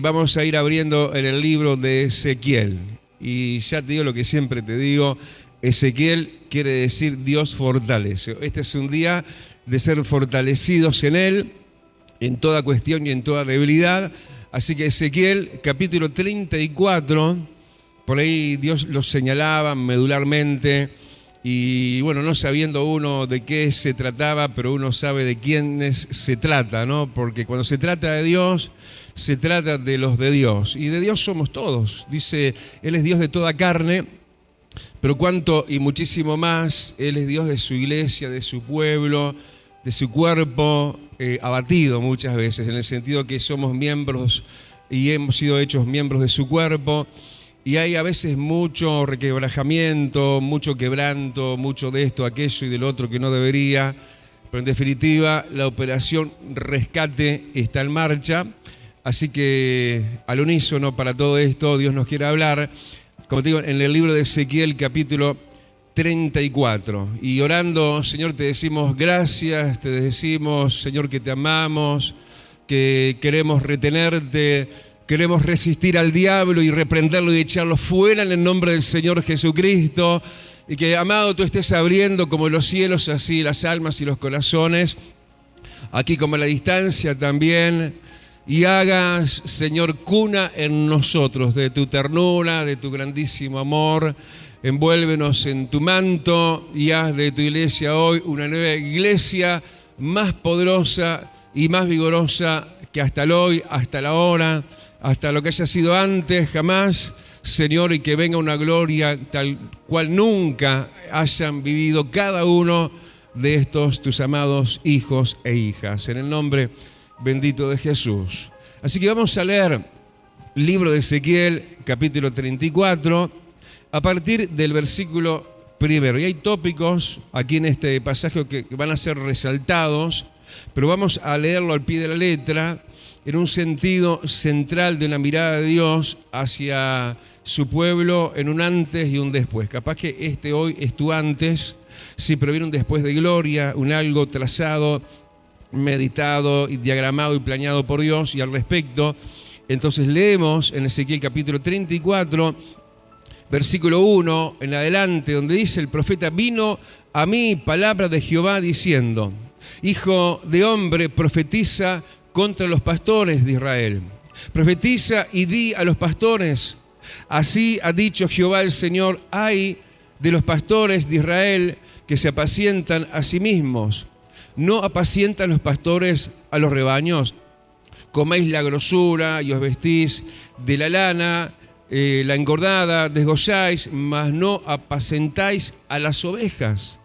Vamos a ir abriendo en el libro de Ezequiel. Y ya te digo lo que siempre te digo, Ezequiel quiere decir Dios fortalece. Este es un día de ser fortalecidos en Él, en toda cuestión y en toda debilidad. Así que Ezequiel, capítulo 34, por ahí Dios lo señalaba medularmente. Y bueno, no sabiendo uno de qué se trataba, pero uno sabe de quiénes se trata, ¿no? Porque cuando se trata de Dios, se trata de los de Dios. Y de Dios somos todos. Dice, Él es Dios de toda carne, pero cuánto y muchísimo más, Él es Dios de su iglesia, de su pueblo, de su cuerpo, abatido muchas veces, en el sentido que somos miembros y hemos sido hechos miembros de su cuerpo. Y hay a veces mucho requebrajamiento, mucho quebranto, mucho de esto, aquello y del otro que no debería. Pero en definitiva, la operación rescate está en marcha. Así que al unísono para todo esto, Dios nos quiere hablar, como te digo, en el libro de Ezequiel, capítulo 34. Y orando, Señor, te decimos gracias, te decimos, Señor, que te amamos, que queremos retenerte. Queremos resistir al diablo y reprenderlo y echarlo fuera en el nombre del Señor Jesucristo. Y que, amado, tú estés abriendo como los cielos, así las almas y los corazones, aquí como a la distancia también. Y hagas, Señor, cuna en nosotros de tu ternura, de tu grandísimo amor. Envuélvenos en tu manto y haz de tu iglesia hoy una nueva iglesia más poderosa y más vigorosa que hasta el hoy, hasta la hora, hasta lo que haya sido antes, jamás, Señor, y que venga una gloria tal cual nunca hayan vivido cada uno de estos tus amados hijos e hijas. En el nombre bendito de Jesús. Así que vamos a leer el libro de Ezequiel, capítulo 34, a partir del versículo primero. Y hay tópicos aquí en este pasaje que van a ser resaltados, pero vamos a leerlo al pie de la letra, en un sentido central de una mirada de Dios hacia su pueblo en un antes y un después. Capaz que este hoy es tu antes, sí, pero viene un después de gloria, un algo trazado, meditado y diagramado y planeado por Dios. Y al respecto, entonces leemos en Ezequiel capítulo 34, versículo 1 en adelante, donde dice el profeta: vino a mí palabra de Jehová diciendo, hijo de hombre, profetiza contra los pastores de Israel. Profetiza y di a los pastores, así ha dicho Jehová el Señor, ay de los pastores de Israel que se apacientan a sí mismos. ¿No apacientan los pastores a los rebaños? Coméis la grosura y os vestís de la lana, la engordada, desgolláis, mas no apacentáis a las ovejas.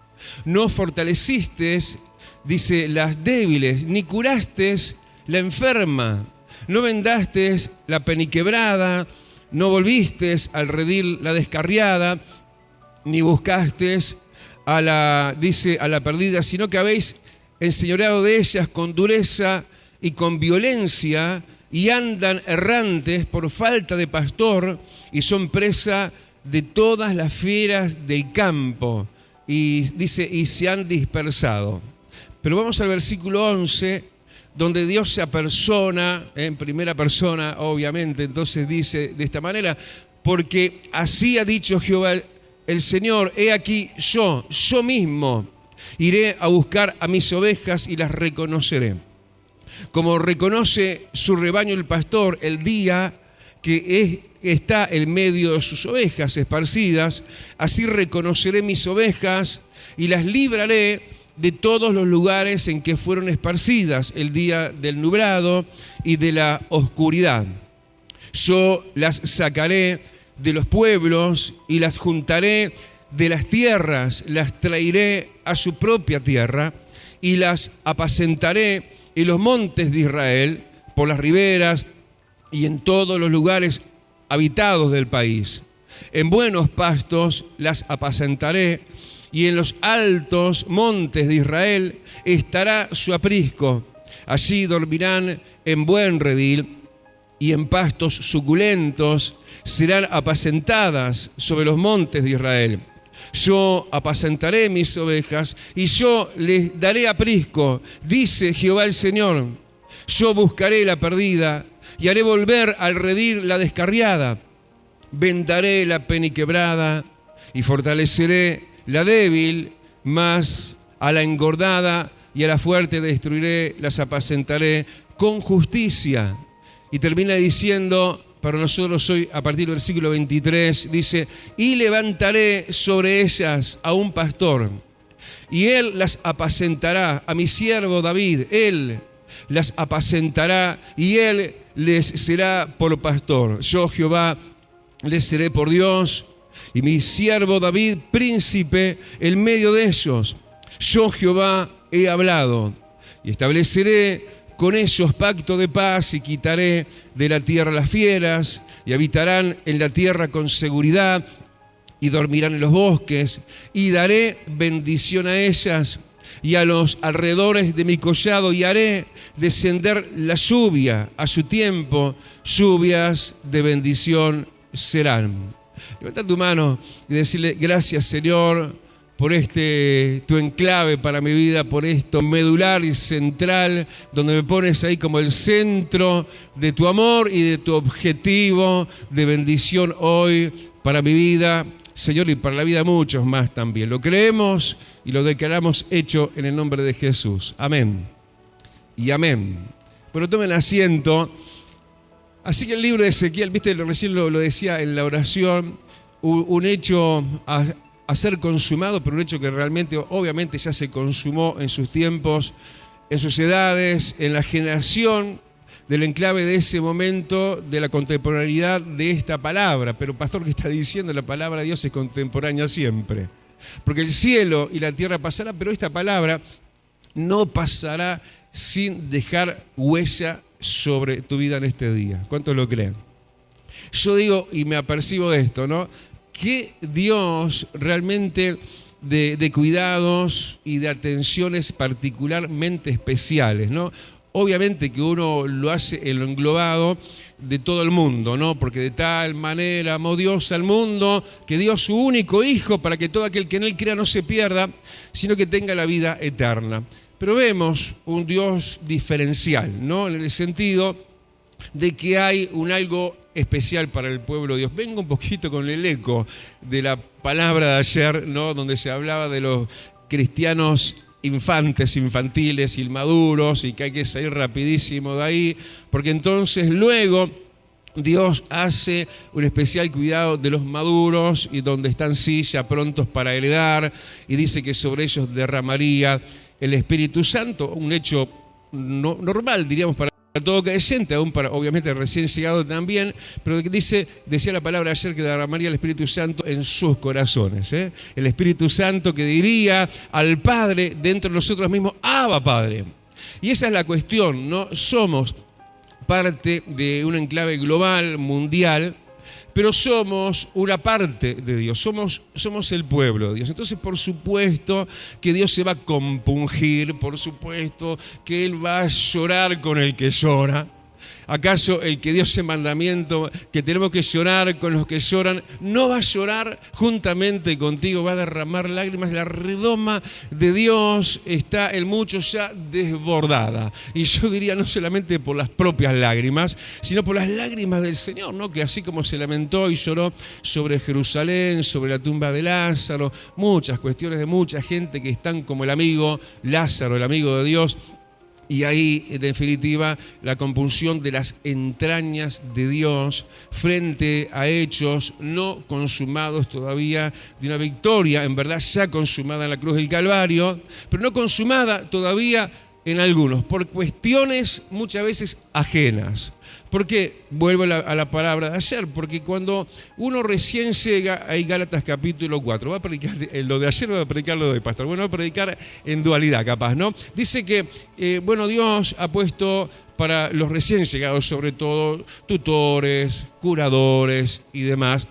No fortalecisteis, dice, las débiles, ni curasteis la enferma, no vendasteis la peniquebrada, no volvisteis al redil la descarriada, ni buscasteis a la perdida, sino que habéis enseñoreado de ellas con dureza y con violencia, y andan errantes por falta de pastor, y son presa de todas las fieras del campo, y dice, y se han dispersado. Pero vamos al versículo 11, donde Dios se apersona, en primera persona, obviamente. Entonces dice de esta manera, porque así ha dicho Jehová el Señor, he aquí yo mismo, iré a buscar a mis ovejas y las reconoceré. Como reconoce su rebaño el pastor el día que está en medio de sus ovejas esparcidas, así reconoceré mis ovejas y las libraré de todos los lugares en que fueron esparcidas el día del nublado y de la oscuridad. Yo las sacaré de los pueblos y las juntaré de las tierras, las traeré a su propia tierra y las apacentaré en los montes de Israel, por las riberas y en todos los lugares habitados del país. En buenos pastos las apacentaré, y en los altos montes de Israel estará su aprisco. Allí dormirán en buen redil, y en pastos suculentos serán apacentadas sobre los montes de Israel. Yo apacentaré mis ovejas, y yo les daré aprisco, dice Jehová el Señor. Yo buscaré la perdida y haré volver al redil la descarriada. Vendaré la peniquebrada y fortaleceré la débil, mas a la engordada y a la fuerte destruiré, las apacentaré con justicia. Y termina diciendo, para nosotros hoy, a partir del versículo 23, dice, y levantaré sobre ellas a un pastor, y él las apacentará, a mi siervo David, él las apacentará, y él les será por pastor. Yo, Jehová, les seré por Dios, y mi siervo David, príncipe, en medio de ellos. Yo, Jehová, he hablado, y estableceré con ellos pacto de paz, y quitaré de la tierra las fieras, y habitarán en la tierra con seguridad, y dormirán en los bosques, y daré bendición a ellas y a los alrededores de mi collado, y haré descender la lluvia a su tiempo, lluvias de bendición serán. Levanta tu mano y decirle, gracias, Señor, por tu enclave para mi vida, por esto medular y central, donde me pones ahí como el centro de tu amor y de tu objetivo de bendición hoy para mi vida, Señor, y para la vida de muchos más también. Lo creemos y lo declaramos hecho en el nombre de Jesús. Amén y amén. Bueno, tomen asiento. Así que el libro de Ezequiel, viste, recién lo decía en la oración, un hecho a ser consumado, pero un hecho que realmente, obviamente, ya se consumó en sus tiempos, en sus edades, en la generación del enclave de ese momento, de la contemporaneidad de esta palabra. Pero, pastor, ¿qué está diciendo? La palabra de Dios es contemporánea siempre. Porque el cielo y la tierra pasarán, pero esta palabra no pasará sin dejar huella sobre tu vida en este día. ¿Cuántos lo creen? Yo digo y me apercibo de esto, ¿no? Que Dios realmente de cuidados y de atenciones particularmente especiales, ¿no? Obviamente que uno lo hace en lo englobado de todo el mundo, ¿no? Porque de tal manera amó Dios al mundo que dio su único Hijo para que todo aquel que en Él crea no se pierda, sino que tenga la vida eterna. Pero vemos un Dios diferencial, ¿no? En el sentido de que hay un algo especial para el pueblo de Dios. Vengo un poquito con el eco de la palabra de ayer, ¿no? Donde se hablaba de los cristianos infantiles, inmaduros, y que hay que salir rapidísimo de ahí, porque entonces luego Dios hace un especial cuidado de los maduros y donde están sí ya prontos para heredar, y dice que sobre ellos derramaría el Espíritu Santo, un hecho normal, diríamos, para todo creyente, aún para obviamente recién llegado también, pero decía la palabra ayer que derramaría el Espíritu Santo en sus corazones, ¿eh? El Espíritu Santo que diría al Padre dentro de nosotros mismos, Abba Padre. Y esa es la cuestión, ¿no? Somos parte de un enclave global, mundial, pero somos una parte de Dios, somos el pueblo de Dios. Entonces, por supuesto que Dios se va a compungir, por supuesto que Él va a llorar con el que llora. ¿Acaso el que dio ese mandamiento que tenemos que llorar con los que lloran no va a llorar juntamente contigo? Va a derramar lágrimas. La redoma de Dios está en muchos ya desbordada. Y yo diría no solamente por las propias lágrimas, sino por las lágrimas del Señor, ¿no? Que así como se lamentó y lloró sobre Jerusalén, sobre la tumba de Lázaro, muchas cuestiones de mucha gente que están como el amigo Lázaro, el amigo de Dios. Y ahí, en definitiva, la compunción de las entrañas de Dios frente a hechos no consumados todavía de una victoria, en verdad ya consumada en la cruz del Calvario, pero no consumada todavía en algunos, por cuestiones muchas veces ajenas. ¿Por qué? Vuelvo a la palabra de ayer, porque cuando uno recién llega, hay Gálatas capítulo 4, va a predicar lo de ayer, va a predicar lo de pastor, bueno, va a predicar en dualidad capaz, ¿no? Dice que, Dios ha puesto para los recién llegados, sobre todo, tutores, curadores y demás.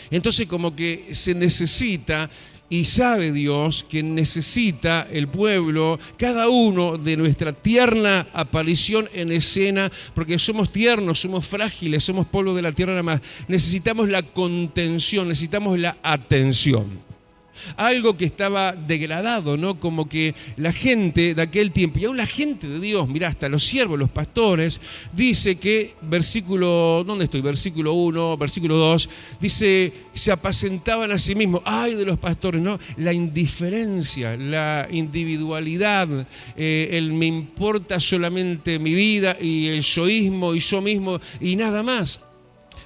Entonces como que se necesita. Y sabe Dios que necesita el pueblo, cada uno de nuestra tierna aparición en escena, porque somos tiernos, somos frágiles, somos polvo de la tierra nada más. Necesitamos la contención, necesitamos la atención. algo que estaba degradado, ¿no? Como que la gente de aquel tiempo, y aún la gente de Dios, mirá, hasta los siervos, los pastores, dice que, ¿dónde estoy? Versículo 1, versículo 2, dice, se apacentaban a sí mismos. ¡Ay de los pastores!, ¿no? La indiferencia, la individualidad, el me importa solamente mi vida y el yoísmo y yo mismo y nada más.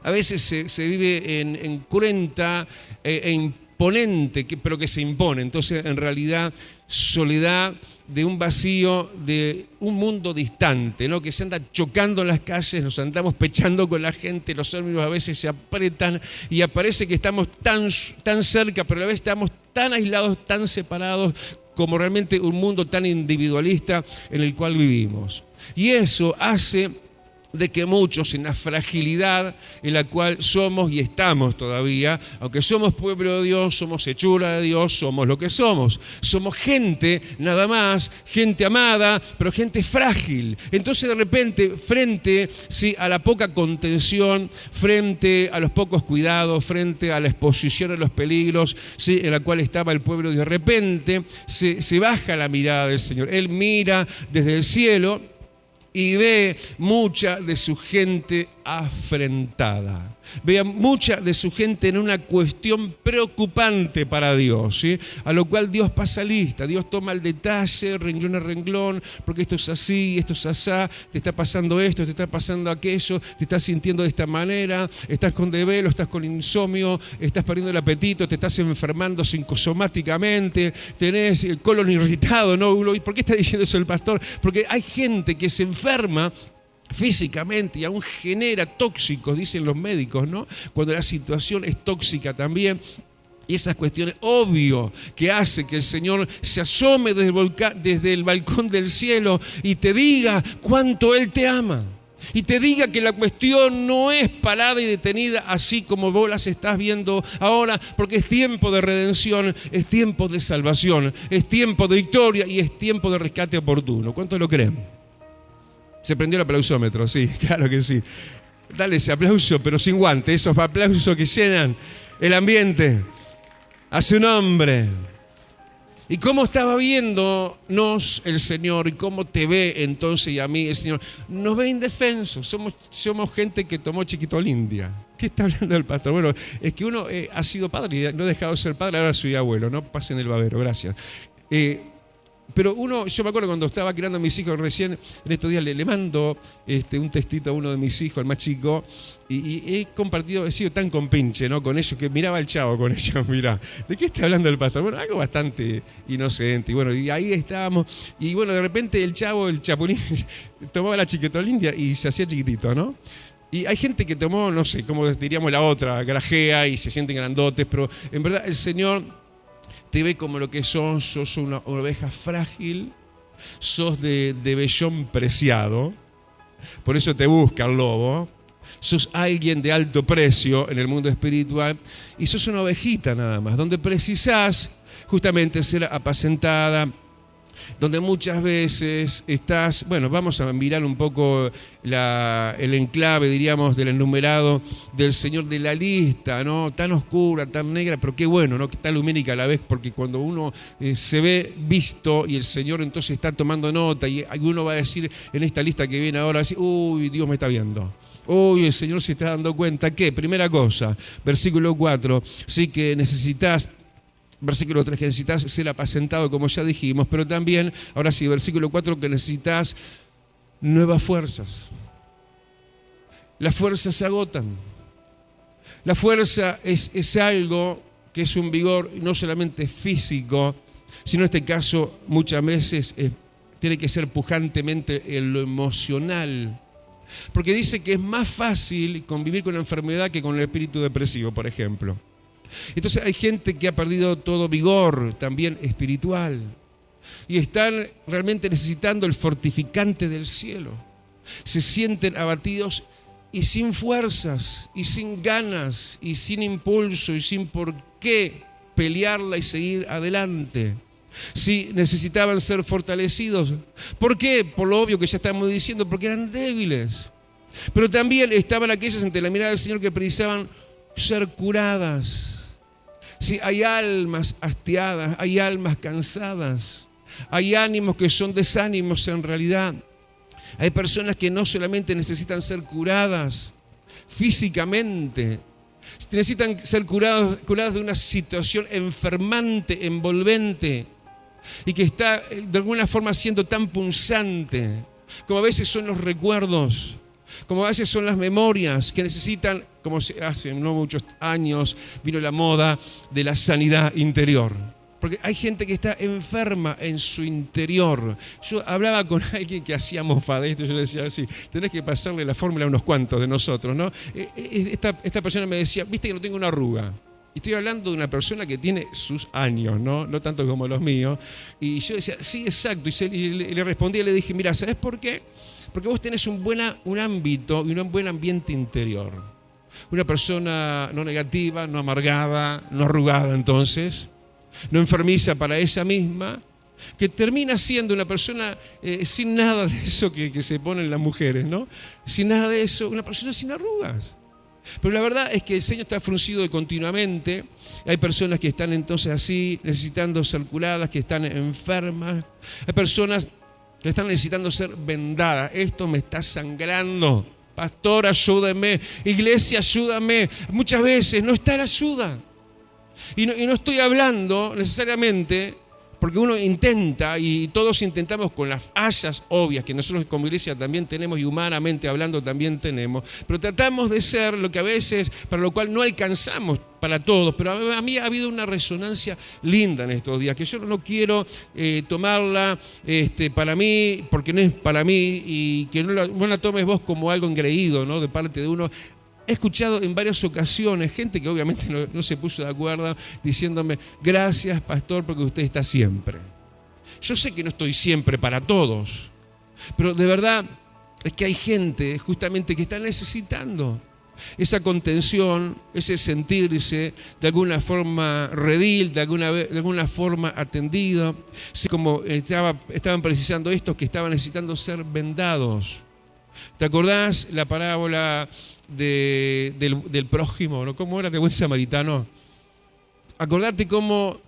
A veces se vive en cruenta e imponente, pero que se impone. Entonces, en realidad, soledad de un vacío, de un mundo distante, ¿no? Que se anda chocando en las calles, nos andamos pechando con la gente, los ánimos a veces se apretan y aparece que estamos tan cerca, pero a la vez estamos tan aislados, tan separados, como realmente un mundo tan individualista en el cual vivimos. Y eso hace de que muchos, en la fragilidad en la cual somos y estamos todavía, aunque somos pueblo de Dios, somos hechura de Dios, somos lo que somos. Somos gente, nada más, gente amada, pero gente frágil. Entonces de repente, frente a la poca contención, frente a los pocos cuidados, frente a la exposición a los peligros en la cual estaba el pueblo, de repente se baja la mirada del Señor. Él mira desde el cielo y ve mucha de su gente afrentada. Ve mucha de su gente en una cuestión preocupante para Dios, ¿sí? A lo cual Dios pasa lista. Dios toma el detalle, renglón a renglón, porque esto es así, esto es asá, te está pasando esto, te está pasando aquello, te estás sintiendo de esta manera, estás con desvelo, estás con insomnio, estás perdiendo el apetito, te estás enfermando psicosomáticamente, tenés el colon irritado, ¿no? ¿Y por qué está diciendo eso el pastor? Porque hay gente que se enferma físicamente y aún genera tóxicos, dicen los médicos, ¿no? Cuando la situación es tóxica también. Y esas cuestiones, obvio, que hace que el Señor se asome desde el balcón del cielo y te diga cuánto Él te ama. Y te diga que la cuestión no es parada y detenida así como vos las estás viendo ahora, porque es tiempo de redención, es tiempo de salvación, es tiempo de victoria y es tiempo de rescate oportuno. ¿Cuántos lo creen? Se prendió el aplausómetro, sí, claro que sí. Dale ese aplauso, pero sin guante, esos aplausos que llenan el ambiente. A su nombre. ¿Y cómo estaba viéndonos el Señor? ¿Y cómo te ve entonces y a mí el Señor? Nos ve indefensos, somos gente que tomó chiquitolindia. ¿Qué está hablando el pastor? Bueno, es que uno ha sido padre y no ha dejado de ser padre, ahora soy abuelo, no pasen el babero, gracias. Pero yo me acuerdo cuando estaba criando a mis hijos recién, en estos días le mando un textito a uno de mis hijos, el más chico, y he compartido, he sido tan compinche, ¿no? Con ellos, que miraba al Chavo con ellos, mirá. ¿De qué está hablando el pastor? Bueno, algo bastante inocente, y bueno, y ahí estábamos, y bueno, de repente el Chavo, el Chapulín, tomaba la chiquitolindia y se hacía chiquitito, ¿no? Y hay gente que tomó, no sé, como diríamos la otra, grajea y se sienten grandotes, pero en verdad el Señor te ve como lo que sos una oveja frágil, sos de vellón preciado, por eso te busca el lobo, sos alguien de alto precio en el mundo espiritual y sos una ovejita nada más, donde precisás justamente ser apacentada, donde muchas veces estás, bueno, vamos a mirar un poco el enclave, diríamos, del enumerado del Señor, de la lista, ¿no? Tan oscura, tan negra, pero qué bueno, ¿no? Que tan lumínica a la vez, porque cuando uno se ve visto y el Señor entonces está tomando nota y alguno va a decir en esta lista que viene ahora, así, uy, Dios me está viendo. Uy, el Señor se está dando cuenta que, primera cosa, versículo 4, sí que necesitas. Versículo 3, que necesitas ser apacentado, como ya dijimos, pero también, ahora sí, versículo 4, que necesitas nuevas fuerzas. Las fuerzas se agotan. La fuerza es algo que es un vigor no solamente físico, sino en este caso muchas veces tiene que ser pujantemente en lo emocional. Porque dice que es más fácil convivir con la enfermedad que con el espíritu depresivo, por ejemplo. Entonces hay gente que ha perdido todo vigor, también espiritual, y están realmente necesitando el fortificante del cielo. Se sienten abatidos y sin fuerzas, y sin ganas, y sin impulso, y sin por qué pelearla y seguir adelante. Sí, necesitaban ser fortalecidos. ¿Por qué? Por lo obvio que ya estamos diciendo, porque eran débiles. Pero también estaban aquellas ante la mirada del Señor que precisaban ser curadas. Sí, hay almas hastiadas, hay almas cansadas, hay ánimos que son desánimos en realidad. Hay personas que no solamente necesitan ser curadas físicamente, necesitan ser curadas de una situación enfermante, envolvente, y que está de alguna forma siendo tan punzante, como a veces son los recuerdos, como a veces son las memorias que necesitan, como hace no muchos años vino la moda de la sanidad interior. Porque hay gente que está enferma en su interior. Yo hablaba con alguien que hacía mofa de esto, yo le decía así, tenés que pasarle la fórmula a unos cuantos de nosotros, ¿no? Esta persona me decía, viste que no tengo una arruga. Y estoy hablando de una persona que tiene sus años, no tanto como los míos. Y yo decía, sí, exacto. Y le respondí y le dije, mira, ¿sabes por qué? Porque vos tenés un ámbito y un buen ambiente interior. Una persona no negativa, no amargada, no arrugada entonces, no enfermiza para ella misma, que termina siendo una persona sin nada de eso que se ponen las mujeres, ¿no? Sin nada de eso, una persona sin arrugas. Pero la verdad es que el ceño está fruncido continuamente. Hay personas que están entonces así, necesitando ser curadas, que están enfermas. Hay personas que están necesitando ser vendadas. Esto me está sangrando. Pastor, ayúdame. Iglesia, ayúdame. Muchas veces no está la ayuda. Y no estoy hablando necesariamente, porque uno intenta, y todos intentamos con las fallas obvias que nosotros como iglesia también tenemos y humanamente hablando también tenemos, pero tratamos de ser lo que a veces, para lo cual no alcanzamos para todos. Pero a mí ha habido una resonancia linda en estos días, que yo no quiero tomarla para mí, porque no es para mí, y que no la tomes vos como algo engreído, ¿no?, de parte de uno. He escuchado en varias ocasiones gente que obviamente no se puso de acuerdo diciéndome, gracias pastor porque usted está siempre. Yo sé que no estoy siempre para todos, pero de verdad es que hay gente justamente que está necesitando esa contención, ese sentirse de alguna forma redil, de alguna forma atendido. Como estaban precisando estos que estaban necesitando ser vendados. ¿Te acordás la parábola del prójimo, ¿no? ¿Cómo era de buen samaritano? Acordate cómo,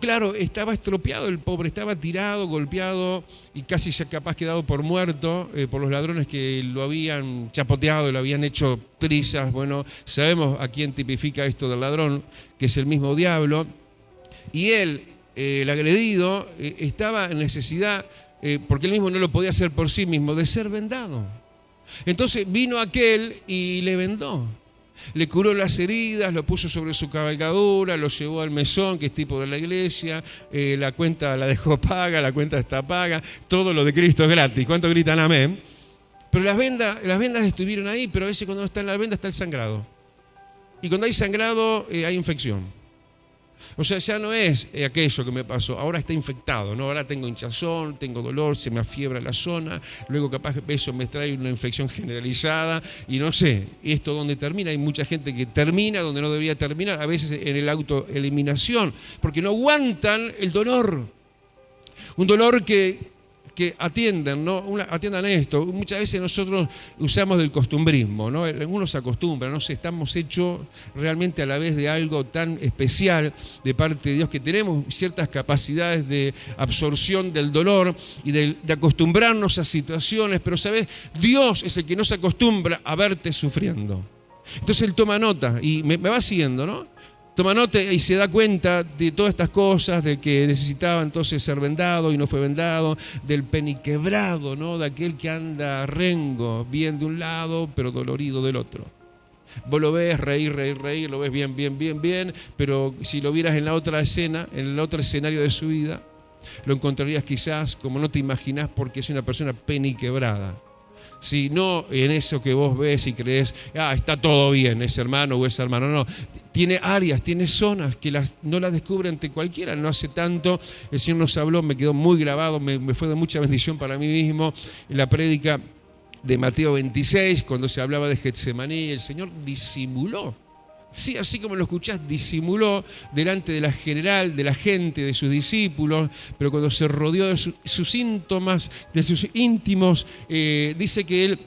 claro, estaba estropeado el pobre, estaba tirado, golpeado y casi ya capaz quedado por muerto por los ladrones que lo habían chapoteado, lo habían hecho trizas. Bueno, sabemos a quién tipifica esto del ladrón, que es el mismo diablo. Y él, el agredido, estaba en necesidad, porque él mismo no lo podía hacer por sí mismo, de ser vendado. Entonces vino aquel y le vendó. Le curó las heridas, lo puso sobre su cabalgadura, lo llevó al mesón, que es tipo de la iglesia, la cuenta la dejó paga, la cuenta está paga, todo lo de Cristo es gratis. ¿Cuántos gritan amén? Pero las vendas estuvieron ahí, pero a veces cuando no está en la venda está el sangrado. Y cuando hay sangrado hay infección. O sea, ya no es aquello que me pasó, ahora está infectado, ¿no? Ahora tengo hinchazón, tengo dolor, se me afiebra la zona, luego capaz que eso me trae una infección generalizada y no sé, esto donde termina, hay mucha gente que termina donde no debería terminar, a veces en el autoeliminación, porque no aguantan el dolor. Un dolor que atiendan, ¿no? Atiendan esto. Muchas veces nosotros usamos del costumbrismo, ¿no? Algunos se acostumbran, no sé, estamos hechos realmente a la vez de algo tan especial de parte de Dios, que tenemos ciertas capacidades de absorción del dolor y de acostumbrarnos a situaciones, pero ¿sabes? Dios es el que nos acostumbra a verte sufriendo. Entonces Él toma nota y me va siguiendo, ¿no? Toma nota y se da cuenta de todas estas cosas, de que necesitaba entonces ser vendado y no fue vendado, del peniquebrado, ¿no? De aquel que anda rengo, bien de un lado, pero dolorido del otro. Vos lo ves reír, lo ves bien, pero si lo vieras en la otra escena, en el otro escenario de su vida, lo encontrarías quizás como no te imaginás, porque es una persona peniquebrada. Si no en eso que vos ves y crees, está todo bien, ese hermano o esa hermana, no. Tiene áreas, tiene zonas que no las descubre ante cualquiera. No hace tanto el Señor nos habló, me quedó muy grabado, me fue de mucha bendición para mí mismo, en la prédica de Mateo 26, cuando se hablaba de Getsemaní, el Señor disimuló. Sí, así como lo escuchás, disimuló delante de la general, de la gente, de sus discípulos, pero cuando se rodeó de sus síntomas, de sus íntimos, dice que Él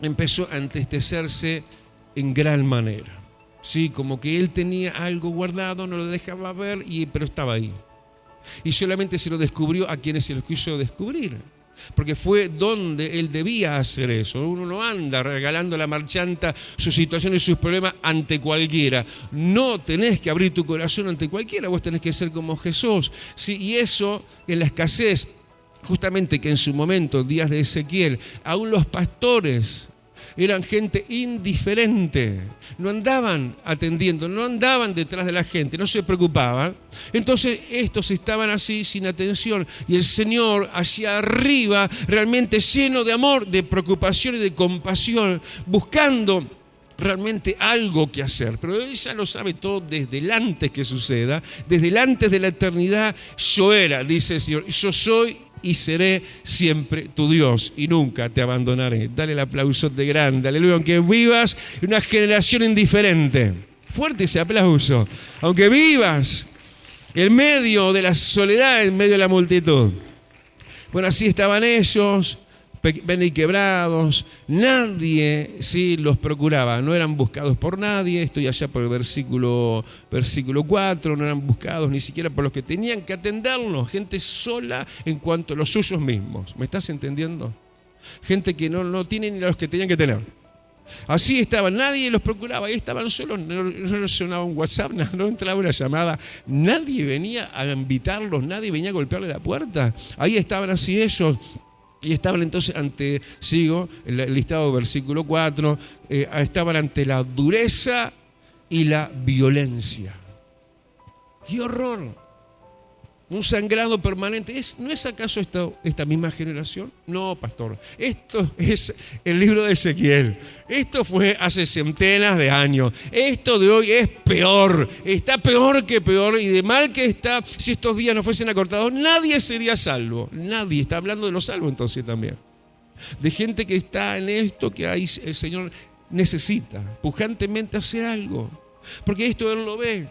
empezó a entristecerse en gran manera. Sí, como que él tenía algo guardado, no lo dejaba ver, pero estaba ahí. Y solamente se lo descubrió a quienes se lo quiso descubrir. Porque fue donde él debía hacer eso. Uno no anda regalando a la marchanta sus situaciones y sus problemas ante cualquiera. No tenés que abrir tu corazón ante cualquiera, vos tenés que ser como Jesús. ¿Sí? Y eso, en la escasez, justamente que en su momento, días de Ezequiel, aún los pastores eran gente indiferente, no andaban atendiendo, no andaban detrás de la gente, no se preocupaban. Entonces estos estaban así sin atención y el Señor hacia arriba, realmente lleno de amor, de preocupación y de compasión, buscando realmente algo que hacer. Pero Él ya lo sabe todo desde el antes que suceda, desde el antes de la eternidad. Yo era, dice el Señor, yo soy y seré siempre tu Dios y nunca te abandonaré. Dale el aplauso de grande, aleluya, aunque vivas en una generación indiferente. Fuerte ese aplauso. Aunque vivas en medio de la soledad, en medio de la multitud. Bueno, así estaban ellos, ven y quebrados, nadie los procuraba, no eran buscados por nadie. Estoy allá por el versículo 4, no eran buscados ni siquiera por los que tenían que atenderlos, gente sola en cuanto a los suyos mismos. ¿Me estás entendiendo? Gente que no tiene ni los que tenían que tener. Así estaban, nadie los procuraba, ahí estaban solos, no sonaba un WhatsApp, no entraba una llamada, nadie venía a invitarlos, nadie venía a golpearle la puerta. Ahí estaban así ellos. Y estaban entonces sigo el listado, versículo 4, estaban ante la dureza y la violencia. ¡Qué horror! Un sangrado permanente. ¿No es acaso esta misma generación? No, pastor. Esto es el libro de Ezequiel. Esto fue hace centenas de años. Esto de hoy es peor. Está peor que peor. Y de mal que está, si estos días no fuesen acortados, nadie sería salvo. Nadie. Está hablando de los salvos entonces también. De gente que está en esto que hay, el Señor necesita pujantemente hacer algo. Porque esto Él lo ve.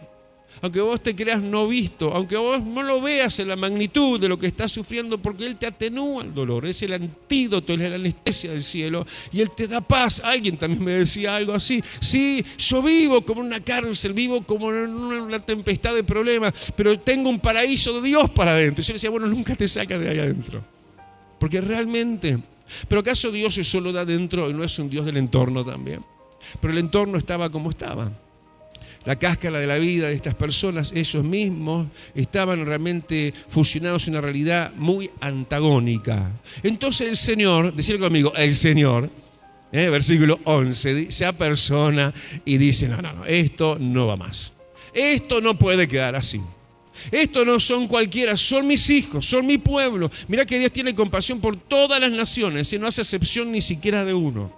Aunque vos te creas no visto, aunque vos no lo veas en la magnitud de lo que estás sufriendo, porque Él te atenúa el dolor, es el antídoto, es la anestesia del cielo y Él te da paz. Alguien también me decía algo así: sí, yo vivo como en una cárcel, vivo como en una tempestad de problemas, pero tengo un paraíso de Dios para adentro. Y yo le decía, bueno, nunca te sacas de ahí adentro, porque realmente, ¿pero acaso Dios es solo de adentro y no es un Dios del entorno también? Pero el entorno estaba como estaba. La cáscara de la vida de estas personas, ellos mismos, estaban realmente fusionados en una realidad muy antagónica. Entonces el Señor, decirlo conmigo, el Señor, versículo 11, se apersona y dice, no, esto no va más. Esto no puede quedar así. Estos no son cualquiera, son mis hijos, son mi pueblo. Mirá que Dios tiene compasión por todas las naciones y no hace excepción ni siquiera de uno.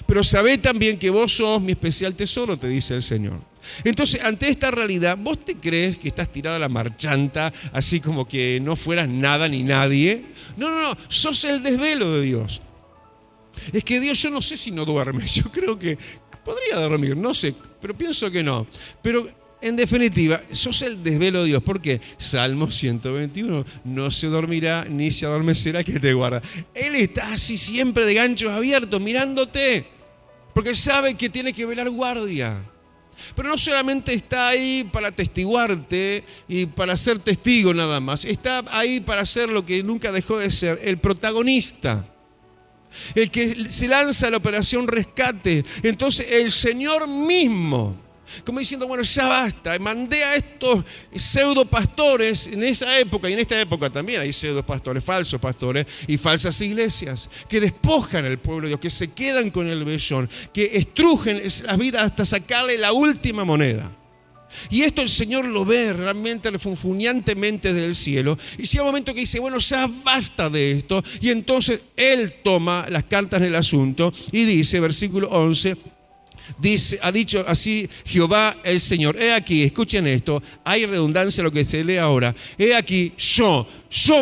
Pero sabé también que vos sos mi especial tesoro, te dice el Señor. Entonces, ante esta realidad, ¿vos te crees que estás tirado a la marchanta, así como que no fueras nada ni nadie? No, sos el desvelo de Dios. Es que Dios, yo no sé si no duerme, yo creo que podría dormir, no sé, pero pienso que no. Pero en definitiva, sos el desvelo de Dios. ¿Por qué? Salmo 121, no se dormirá ni se adormecerá que te guarda. Él está así siempre de ganchos abiertos, mirándote, porque sabe que tiene que velar guardia. Pero no solamente está ahí para atestiguarte y para ser testigo nada más. Está ahí para ser lo que nunca dejó de ser, el protagonista. El que se lanza a la operación rescate. Entonces el Señor mismo, como diciendo, bueno, ya basta. Mandé a estos pseudo pastores en esa época, y en esta época también hay pseudo pastores, falsos pastores y falsas iglesias que despojan al pueblo de Dios, que se quedan con el vellón, que estrujen las vidas hasta sacarle la última moneda. Y esto el Señor lo ve realmente refunfuñantemente del cielo. Y llega un momento que dice, bueno, ya basta de esto. Y entonces Él toma las cartas del asunto y dice, versículo 11, dice, ha dicho así Jehová el Señor. He aquí, escuchen esto, hay redundancia en lo que se lee ahora. He aquí, yo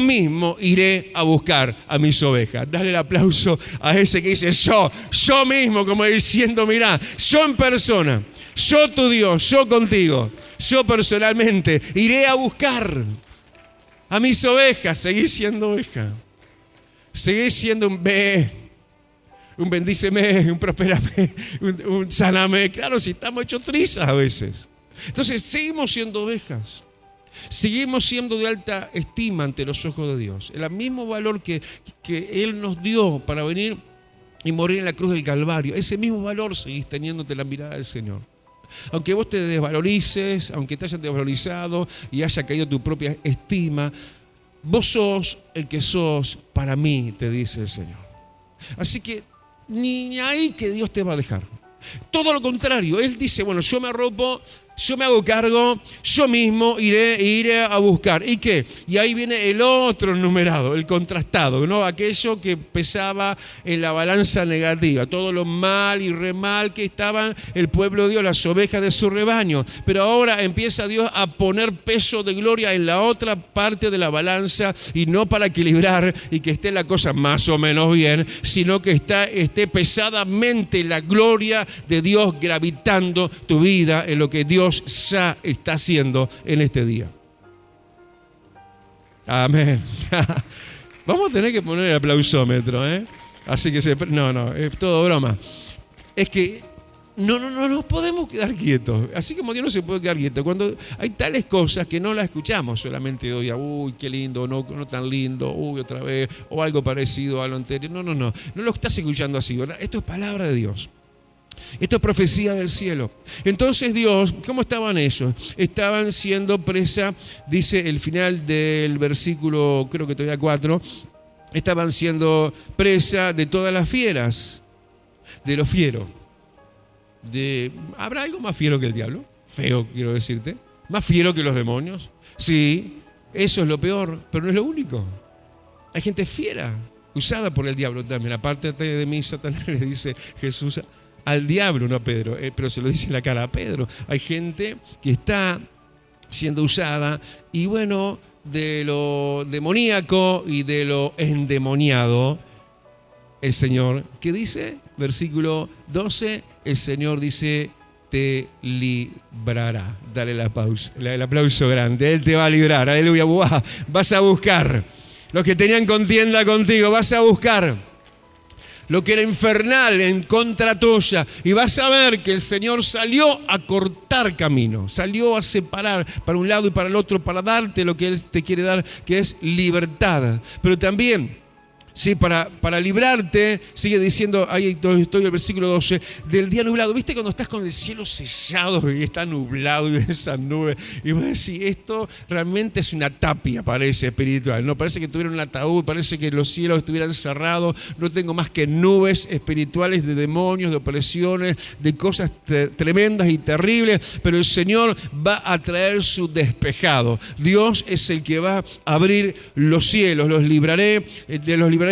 mismo iré a buscar a mis ovejas. Dale el aplauso a ese que dice yo mismo, como diciendo, mirá, yo en persona, yo tu Dios, yo contigo, yo personalmente iré a buscar a mis ovejas. Seguí siendo oveja, seguí siendo un bebé. un bendíceme, un prospérame, un sáname. Claro, si estamos hechos trizas a veces. Entonces seguimos siendo ovejas. Seguimos siendo de alta estima ante los ojos de Dios. El mismo valor que Él nos dio para venir y morir en la cruz del Calvario, ese mismo valor seguís teniendo ante la mirada del Señor. Aunque vos te desvalorices, aunque te hayas desvalorizado y haya caído tu propia estima, vos sos el que sos para mí, te dice el Señor. Así que ni ahí que Dios te va a dejar. Todo lo contrario, Él dice, bueno, yo me arropo, yo me hago cargo, yo mismo iré a buscar. ¿Y qué? Y ahí viene el otro numerado, el contrastado, ¿no? Aquello que pesaba en la balanza negativa, todo lo mal y re mal que estaban el pueblo de Dios, las ovejas de su rebaño. Pero ahora empieza Dios a poner peso de gloria en la otra parte de la balanza, y no para equilibrar y que esté la cosa más o menos bien, sino que esté pesadamente la gloria de Dios gravitando tu vida en lo que Dios ya está haciendo en este día. Amén. Vamos a tener que poner el aplausómetro, ¿eh? Así que no, es todo broma. Es que no nos podemos quedar quietos. Así como Dios no se puede quedar quieto. Cuando hay tales cosas que no las escuchamos solamente hoy, uy, qué lindo, no tan lindo, uy, otra vez, o algo parecido a lo anterior. No lo estás escuchando así, ¿verdad? Esto es palabra de Dios. Esto es profecía del cielo. Entonces Dios, ¿cómo estaban ellos? Estaban siendo presa, dice el final del versículo, creo que todavía 4, estaban siendo presa de todas las fieras, de lo fiero. ¿Habrá algo más fiero que el diablo? Feo, quiero decirte. ¿Más fiero que los demonios? Sí, eso es lo peor, pero no es lo único. Hay gente fiera, usada por el diablo también. Apártate de mí, Satanás, le dice Jesús al diablo, no a Pedro, pero se lo dice en la cara a Pedro. Hay gente que está siendo usada, y bueno, de lo demoníaco y de lo endemoniado, el Señor, ¿qué dice? Versículo 12, el Señor dice, te librará. Dale el aplauso grande. Él te va a librar, aleluya. Vas a buscar los que tenían contienda contigo, vas a buscar lo que era infernal en contra tuya, y vas a ver que el Señor salió a cortar camino, salió a separar para un lado y para el otro, para darte lo que Él te quiere dar, que es libertad. Pero también, sí, para librarte, sigue diciendo, ahí estoy el versículo 12, del día nublado. ¿Viste cuando estás con el cielo sellado y está nublado y de esas nubes? Y vos decís, esto realmente es una tapia, parece espiritual, ¿no? Parece que tuviera un ataúd, parece que los cielos estuvieran cerrados, no tengo más que nubes espirituales de demonios, de opresiones, de cosas tremendas y terribles, pero el Señor va a traer su despejado. Dios es el que va a abrir los cielos, los libraré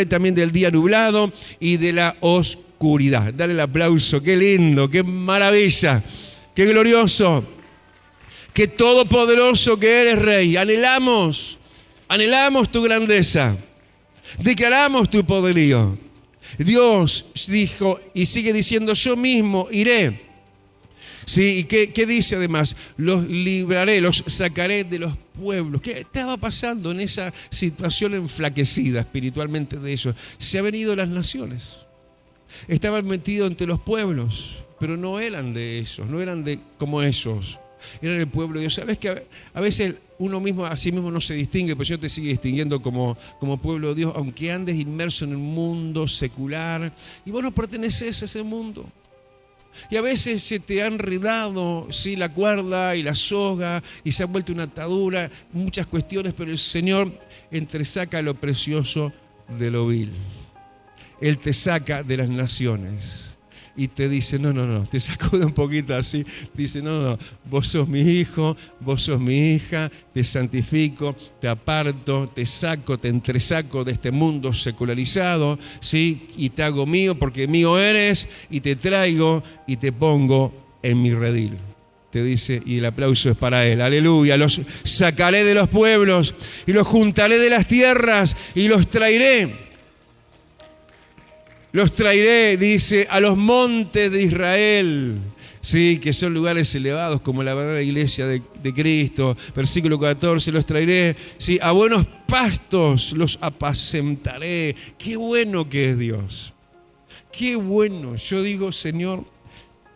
también del día nublado y de la oscuridad. Dale el aplauso, qué lindo, qué maravilla, qué glorioso, qué todopoderoso que eres, Rey. Anhelamos tu grandeza, declaramos tu poderío. Dios dijo y sigue diciendo, yo mismo iré. Sí, ¿y qué dice además? Los libraré, los sacaré de los pueblos. ¿Qué estaba pasando en esa situación enflaquecida espiritualmente de ellos? Se han venido las naciones. Estaban metidos entre los pueblos, pero no eran de ellos, no eran como ellos. Eran el pueblo de Dios. ¿Sabes que a veces uno mismo a sí mismo no se distingue, pero el Señor te sigue distinguiendo como pueblo de Dios, aunque andes inmerso en el mundo secular y vos no perteneces a ese mundo? Y a veces se te ha enredado, sí, la cuerda y la soga, y se ha vuelto una atadura, muchas cuestiones, pero el Señor entresaca lo precioso de lo vil. Él te saca de las naciones y te dice, no, te sacude un poquito así, dice, no, vos sos mi hijo, vos sos mi hija, te santifico, te aparto, te saco, te entresaco de este mundo secularizado, ¿sí? Y te hago mío porque mío eres, y te traigo y te pongo en mi redil. Te dice, y el aplauso es para Él, aleluya. Los sacaré de los pueblos y los juntaré de las tierras y los traeré. Los traeré, dice, a los montes de Israel, sí, que son lugares elevados como la verdadera iglesia de Cristo. Versículo 14, los traeré, sí, a buenos pastos los apacentaré. Qué bueno que es Dios. qué bueno. Yo digo, Señor,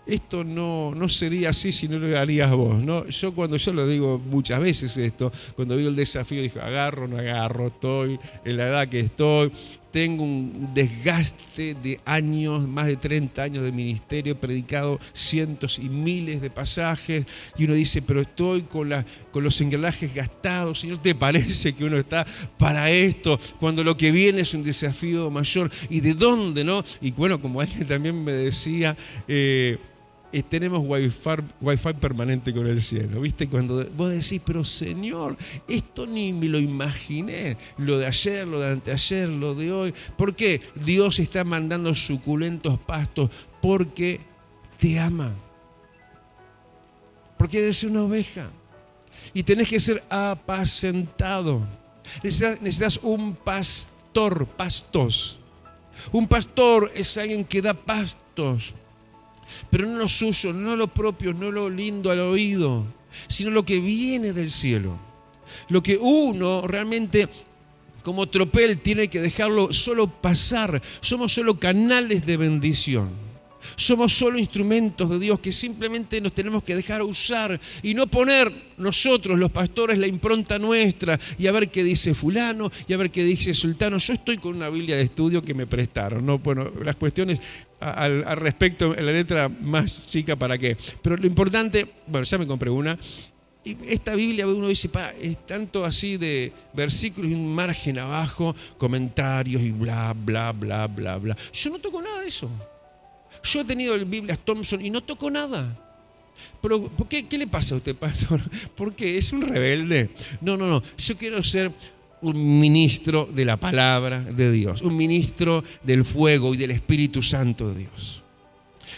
esto no sería así si no lo harías vos, ¿no? Yo lo digo muchas veces esto, cuando veo el desafío, digo, agarro, no agarro, estoy en la edad que estoy, tengo un desgaste de años, más de 30 años de ministerio, he predicado cientos y miles de pasajes, y uno dice, pero estoy con los engranajes gastados. Señor, ¿te parece que uno está para esto, cuando lo que viene es un desafío mayor? ¿Y de dónde, no? Y bueno, como alguien también me decía, tenemos wifi permanente con el cielo, ¿viste? Cuando vos decís, pero Señor, esto ni me lo imaginé, lo de ayer, lo de anteayer, lo de hoy. ¿Por qué? Dios está mandando suculentos pastos porque te ama, porque eres una oveja y tenés que ser apacentado. Necesitas un pastor, pastos. Un pastor es alguien que da pastos, pero no lo suyo, no lo propio, no lo lindo al oído, sino lo que viene del cielo. Lo que uno realmente como tropel tiene que dejarlo solo pasar. Somos solo canales de bendición. Somos solo instrumentos de Dios que simplemente nos tenemos que dejar usar y no poner nosotros, los pastores, la impronta nuestra y a ver qué dice fulano y a ver qué dice sultano. Yo estoy con una Biblia de estudio que me prestaron, ¿no? Bueno, las cuestiones al respecto, en la letra más chica, ¿para qué? Pero lo importante, bueno, ya me compré una. Y esta Biblia uno dice, es tanto así de versículos y un margen abajo, comentarios y bla, bla, bla, bla, bla. Yo no toco nada de eso. Yo he tenido Biblias Thompson y no toco nada. Pero ¿qué le pasa a usted, pastor? ¿Por qué? ¿Es un rebelde? No. Yo quiero ser un ministro de la palabra de Dios, un ministro del fuego y del Espíritu Santo de Dios.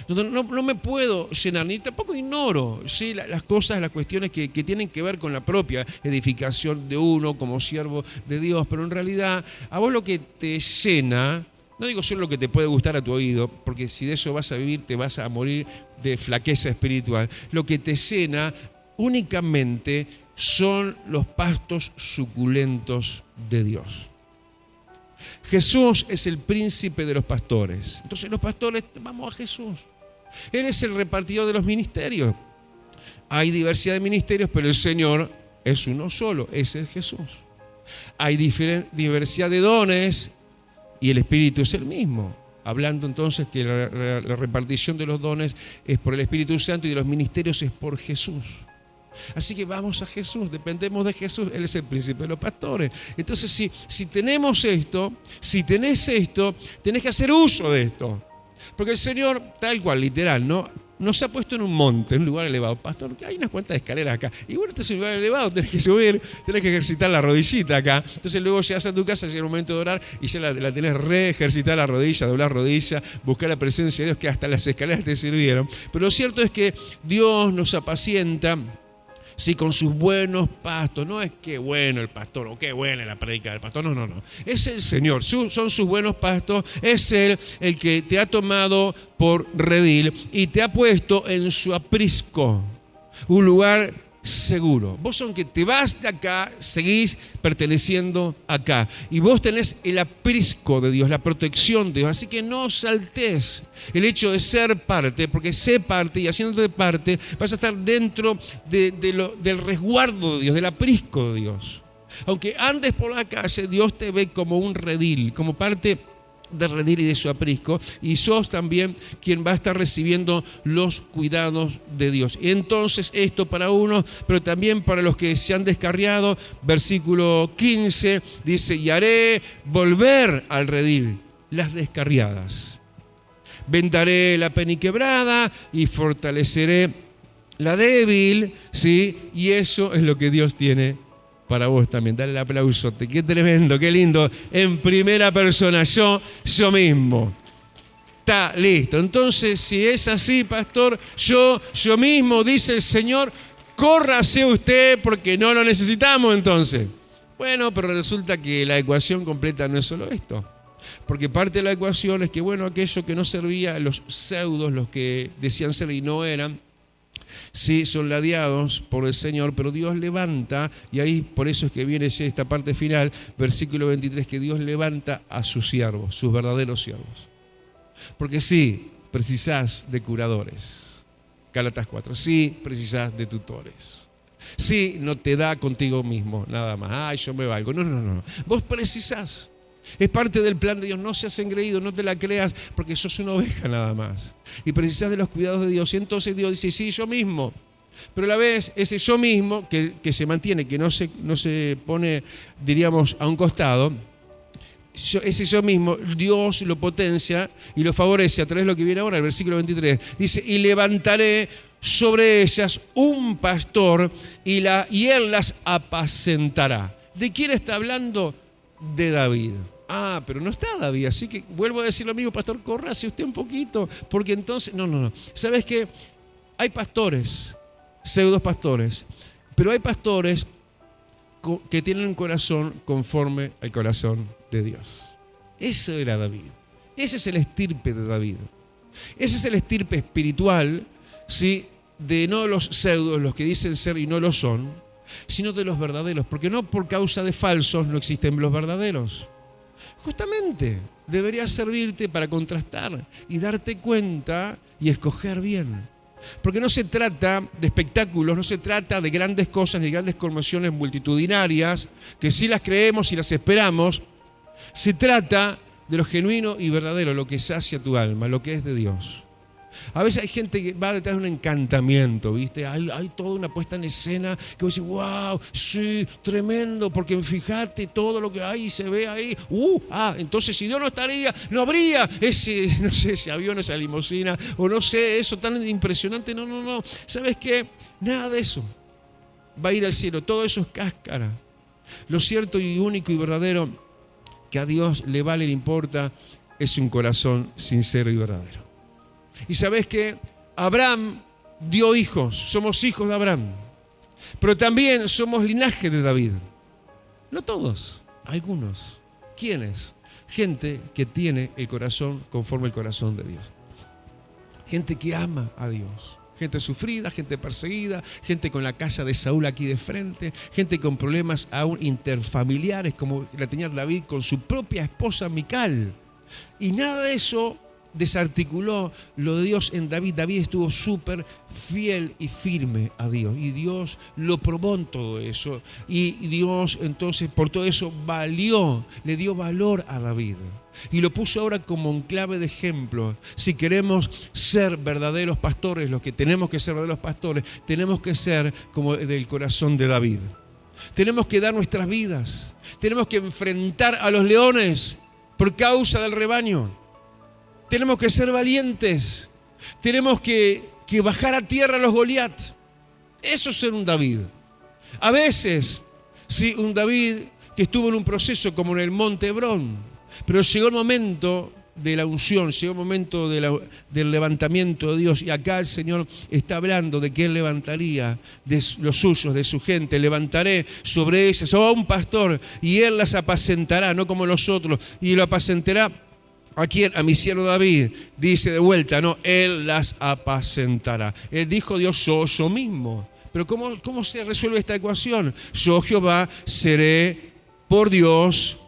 No me puedo llenar, ni tampoco ignoro, ¿sí?, las cosas, las cuestiones que tienen que ver con la propia edificación de uno como siervo de Dios, pero en realidad a vos lo que te llena, no digo solo lo que te puede gustar a tu oído, porque si de eso vas a vivir te vas a morir de flaqueza espiritual. Lo que te llena únicamente son los pastos suculentos de Dios. Jesús es el príncipe de los pastores. Entonces los pastores, vamos a Jesús. Él es el repartidor de los ministerios. Hay diversidad de ministerios, pero el Señor es uno solo, ese es Jesús. Hay diversidad de dones y el Espíritu es el mismo. Hablando entonces que la repartición de los dones es por el Espíritu Santo y de los ministerios es por Jesús. Así que vamos a Jesús, dependemos de Jesús, Él es el príncipe de los pastores. Entonces si tenemos esto, si tenés esto, tenés que hacer uso de esto. Porque el Señor, tal cual, literal, ¿no?, nos ha puesto en un monte, en un lugar elevado. Pastor, hay unas cuantas escaleras acá. Y bueno, este es un lugar elevado, tenés que subir, tenés que ejercitar la rodillita acá. Entonces luego llegas a tu casa, llega el momento de orar y ya la tenés ejercitar la rodilla, doblar rodilla, buscar la presencia de Dios, que hasta las escaleras te sirvieron. Pero lo cierto es que Dios nos apacienta, sí, con sus buenos pastos. No es qué bueno el pastor o qué buena la predica del pastor, no. Es el Señor, son sus buenos pastos. Es Él el que te ha tomado por redil y te ha puesto en su aprisco, un lugar seguro. Vos, aunque te vas de acá, seguís perteneciendo acá. Y vos tenés el aprisco de Dios, la protección de Dios. Así que no saltés el hecho de ser parte, porque sé parte y haciéndote parte vas a estar dentro del resguardo de Dios, del aprisco de Dios. Aunque andes por la calle, Dios te ve como un redil, como parte de redil y de su aprisco, y sos también quien va a estar recibiendo los cuidados de Dios. Y entonces esto para uno, pero también para los que se han descarriado. Versículo 15 dice: y haré volver al redil las descarriadas, vendaré la peniquebrada y fortaleceré la débil, ¿sí? Y eso es lo que Dios tiene para vos también. Dale el aplauso. Qué tremendo, qué lindo. En primera persona, yo mismo. Está listo. Entonces, si es así, pastor, yo mismo, dice el Señor, córrase usted porque no lo necesitamos entonces. Bueno, pero resulta que la ecuación completa no es solo esto. Porque parte de la ecuación es que, bueno, aquello que no servía, los pseudos, los que decían ser y no eran, sí, son ladeados por el Señor, pero Dios levanta, y ahí por eso es que viene esta parte final, versículo 23, que Dios levanta a sus siervos, sus verdaderos siervos. Porque sí, precisás de curadores. Gálatas 4. Sí, precisás de tutores. Sí, no te da contigo mismo, nada más. Ay, yo me valgo. No. Vos precisás. Es parte del plan de Dios. No seas engreído, no te la creas, porque sos una oveja nada más. Y precisás de los cuidados de Dios. Y entonces Dios dice, sí, yo mismo. Pero a la vez, ese yo mismo, que se mantiene, que no se pone, diríamos, a un costado, ese yo mismo, Dios lo potencia y lo favorece a través de lo que viene ahora, el versículo 23. Dice, y levantaré sobre ellas un pastor y él las apacentará. ¿De quién está hablando? De David. Ah, pero no está David, así que vuelvo a decir lo mismo, pastor, córrase usted un poquito, porque entonces, no. ¿Sabes qué? Hay pastores, pseudos pastores, pero hay pastores que tienen un corazón conforme al corazón de Dios. Eso era David. Ese es el estirpe de David. Ese es el estirpe espiritual, ¿sí?, de no los pseudos, los que dicen ser y no lo son, sino de los verdaderos, porque no por causa de falsos no existen los verdaderos. Justamente debería servirte para contrastar y darte cuenta y escoger bien. Porque no se trata de espectáculos, no se trata de grandes cosas ni grandes conmociones multitudinarias, que sí las creemos y las esperamos. Se trata de lo genuino y verdadero, lo que sacia tu alma, lo que es de Dios. A veces hay gente que va detrás de un encantamiento, ¿viste? Hay toda una puesta en escena que vos decís, wow, sí, tremendo, porque fíjate todo lo que hay y se ve ahí. Entonces si Dios no estaría, no habría ese avión, esa limusina, o no sé, eso tan impresionante. No. ¿Sabes qué? Nada de eso va a ir al cielo, todo eso es cáscara. Lo cierto y único y verdadero que a Dios le vale, le importa, es un corazón sincero y verdadero. Y sabes que Abraham dio hijos, somos hijos de Abraham, pero también somos linaje de David. No todos, algunos. ¿Quiénes? Gente que tiene el corazón conforme al corazón de Dios. Gente que ama a Dios. Gente sufrida, gente perseguida, gente con la casa de Saúl aquí de frente, gente con problemas aún interfamiliares como la tenía David con su propia esposa Mical. Y nada de eso desarticuló lo de Dios en David. David estuvo súper fiel y firme a Dios. Y Dios lo probó en todo eso. Y Dios entonces por todo eso le dio valor a David. Y lo puso ahora como un clave de ejemplo. Si queremos ser verdaderos pastores, los que tenemos que ser verdaderos pastores, tenemos que ser como del corazón de David. Tenemos que dar nuestras vidas. Tenemos que enfrentar a los leones por causa del rebaño. Tenemos que ser valientes. Tenemos que bajar a tierra a los Goliat. Eso es ser un David. A veces, sí, un David que estuvo en un proceso como en el Monte Hebrón, pero llegó el momento de la unción, llegó el momento del levantamiento de Dios, y acá el Señor está hablando de que Él levantaría de los suyos, de su gente. Levantaré sobre ellas a un pastor y Él las apacentará, no como los otros, y lo apacentará. ¿A quién? A mi siervo David. Dice de vuelta, no, Él las apacentará. Él dijo Dios, yo mismo. Pero ¿cómo se resuelve esta ecuación? Yo, Jehová, seré por Dios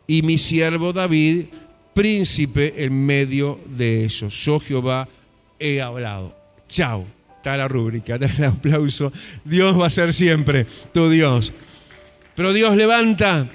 y mi siervo David, príncipe en medio de ellos. Yo, Jehová, he hablado. Chao. Está la rúbrica, está el aplauso. Dios va a ser siempre tu Dios. Pero Dios levanta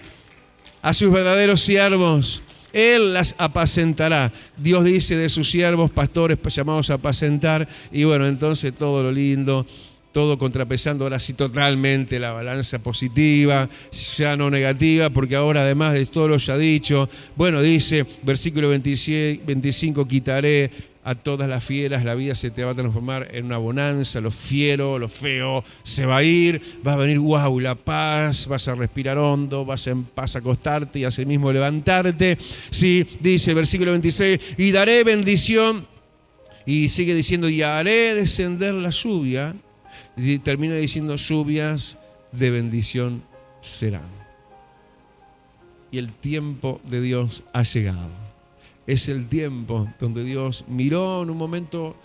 a sus verdaderos siervos. Él las apacentará. Dios dice de sus siervos, pastores llamados a apacentar. Y bueno, entonces todo lo lindo, todo contrapesando ahora sí totalmente la balanza positiva, ya no negativa, porque ahora además de todo lo ya dicho, bueno, dice, versículo 25, quitaré a todas las fieras, la vida se te va a transformar en una bonanza, lo fiero, lo feo se va a ir, va a venir la paz, vas a respirar hondo, vas en paz a acostarte y así mismo levantarte. Sí, dice versículo 26, y daré bendición, y sigue diciendo, y haré descender la lluvia, y termina diciendo, lluvias de bendición serán. Y el tiempo de Dios ha llegado. Es el tiempo donde Dios miró en un momento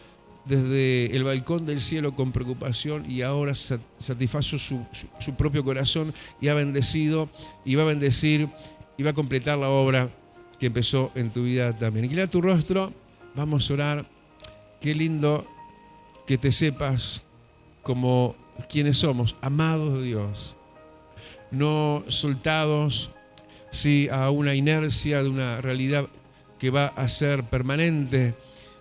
desde el balcón del cielo con preocupación y ahora satisfazo su propio corazón y ha bendecido y va a bendecir y va a completar la obra que empezó en tu vida también. Inclina tu rostro, vamos a orar. Qué lindo que te sepas como quienes somos, amados de Dios, no soltados sí, a una inercia de una realidad que va a ser permanente,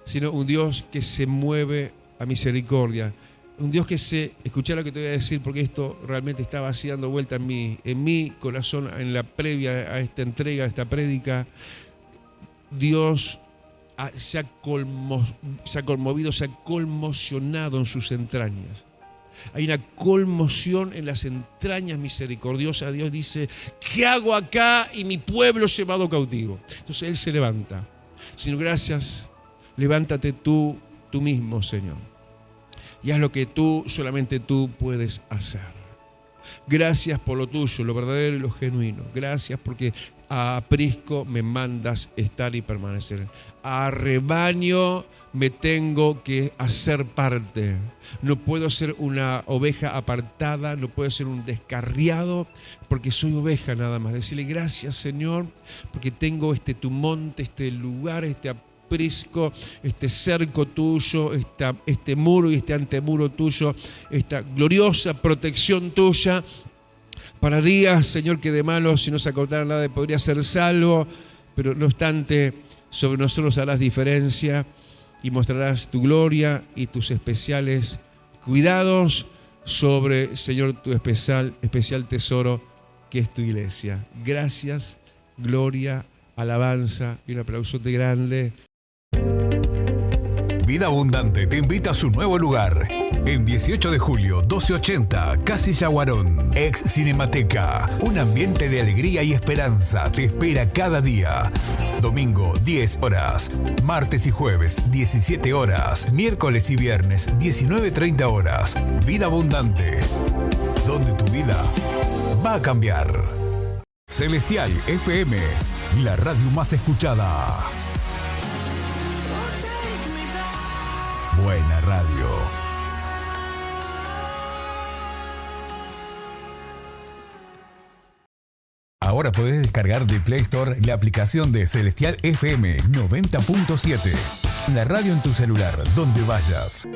sino un Dios que se mueve a misericordia. Un Dios que escuchá lo que te voy a decir, porque esto realmente estaba así dando vuelta en mi corazón, en la previa a esta entrega, a esta prédica. Dios se ha conmovido, se ha conmocionado en sus entrañas. Hay una conmoción en las entrañas misericordiosas. Dios dice, ¿qué hago acá y mi pueblo llevado cautivo? Entonces Él se levanta. Señor, gracias. Levántate tú mismo, Señor. Y haz lo que solamente tú puedes hacer. Gracias por lo tuyo, lo verdadero y lo genuino. Gracias porque a aprisco me mandas estar y permanecer. A rebaño me tengo que hacer parte. No puedo ser una oveja apartada, no puedo ser un descarriado, porque soy oveja nada más. Decirle gracias, Señor, porque tengo tu monte, este lugar, este aprisco, este cerco tuyo, este muro y este antemuro tuyo, esta gloriosa protección tuya. Para días, Señor, que de malo, si no se acordara nada, podría ser salvo, pero no obstante, sobre nosotros harás diferencia y mostrarás tu gloria y tus especiales cuidados sobre, Señor, tu especial tesoro, que es tu iglesia. Gracias, gloria, alabanza y un aplausote grande. Vida Abundante te invita a su nuevo lugar. En 18 de julio, 1280, Casilla Guarón, ex Cinemateca. Un ambiente de alegría y esperanza te espera cada día. Domingo, 10 horas. Martes y jueves, 17 horas. Miércoles y viernes, 19:30 horas. Vida Abundante, donde tu vida va a cambiar. Celestial FM, la radio más escuchada. Buena radio. Ahora puedes descargar de Play Store la aplicación de Celestial FM 90.7. La radio en tu celular, donde vayas.